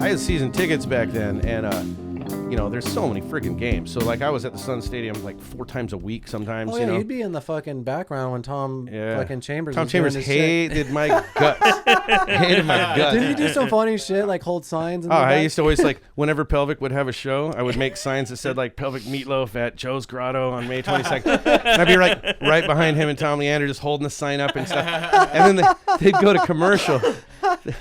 I had season tickets back then, and you know, there's so many freaking games. So like, I was at the Sun Stadium like 4 times a week sometimes. Oh yeah, you know? You'd be in the fucking background when fucking Chambers. Tom Chambers hated my guts. Hated my guts. Didn't you do some funny shit like hold signs? I used to always like whenever Pelvic would have a show, I would make signs that said like Pelvic Meatloaf at Joe's Grotto on May 22nd, and I'd be right behind him and Tom Leander just holding the sign up and stuff. And then they'd go to commercial.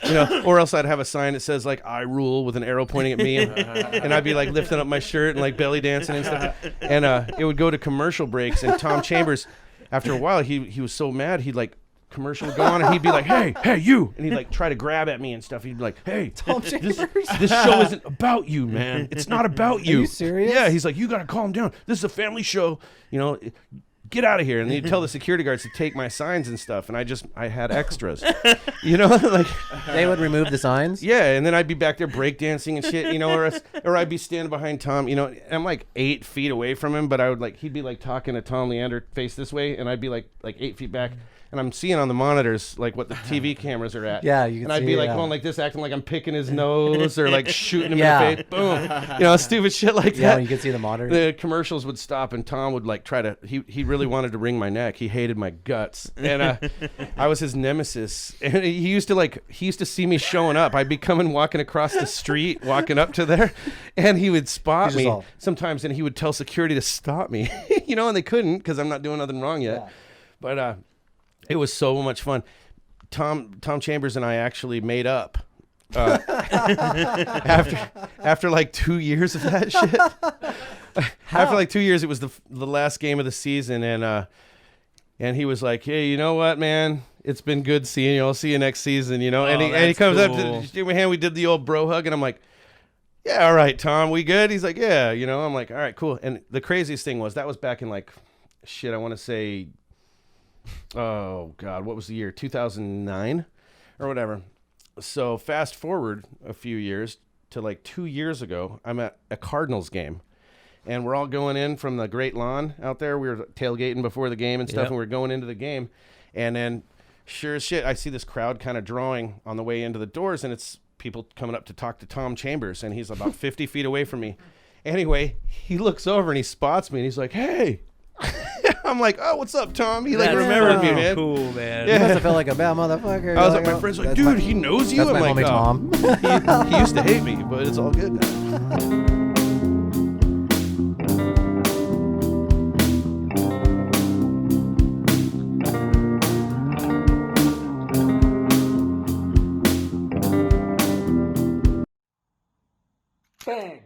You know, or else I'd have a sign that says like "I rule" with an arrow pointing at me, and I'd be like lifting up my shirt and like belly dancing and stuff. And it would go to commercial breaks, and Tom Chambers, after a while, he was so mad, he'd like commercial would go on, and he'd be like, "Hey, you!" And he'd like try to grab at me and stuff. He'd be like, "Hey, Tom Chambers, this show isn't about you, man. It's not about you." Are you serious? Yeah, he's like, "You gotta calm down. This is a family show. You know." Get out of here. And he'd tell the security guards to take my signs and stuff, and I had extras. You know, like they would remove the signs? Yeah, and then I'd be back there breakdancing and shit, you know, or I'd be standing behind Tom, you know, and I'm like 8 feet away from him, but I would like, he'd be like talking to Tom Leander face this way, and I'd be like 8 feet back, and I'm seeing on the monitors like what the TV cameras are at. Yeah, you can and I'd see be it, like yeah. going like this, acting like I'm picking his nose or like shooting him Yeah. in the face. Boom. You know, stupid shit like Yeah, that. you can see the monitor. The commercials would stop, and Tom would like try to. He really wanted to wring my neck. He hated my guts, and I was his nemesis. And he used to see me showing up. I'd be coming walking across the street, walking up to there, and he would spot He's me just all- sometimes, and he would tell security to stop me. You know, and they couldn't because I'm not doing nothing wrong yet. Yeah. But it was so much fun. Tom Chambers and I actually made up. After like 2 years of that shit. After like 2 years, it was the last game of the season, and he was like, "Hey, you know what, man? It's been good seeing you. I'll see you next season." You know, and he comes up to give me a hand. We did the old bro hug, and I'm like, "Yeah, all right, Tom, we good?" He's like, "Yeah," you know. I'm like, "All right, cool." And the craziest thing was that was back in like, shit, I want to say, oh God, what was the year? 2009 or whatever. So fast forward a few years to like 2 years ago, I'm at a Cardinals game, and we're all going in from the Great Lawn out there. We were tailgating before the game and stuff, Yep. and we're going into the game, and then sure as shit, I see this crowd kind of drawing on the way into the doors, and it's people coming up to talk to Tom Chambers, and he's about 50 feet away from me. Anyway, he looks over and he spots me, and he's like, "Hey." I'm like, "Oh, what's up, Tom?" He like remembered me, man. Cool, man. You must have felt like a bad motherfucker. I was like, my friend's like, "Dude, he knows you." That's I'm my like, homie Tom. He used to hate me, but it's all good now. Bang.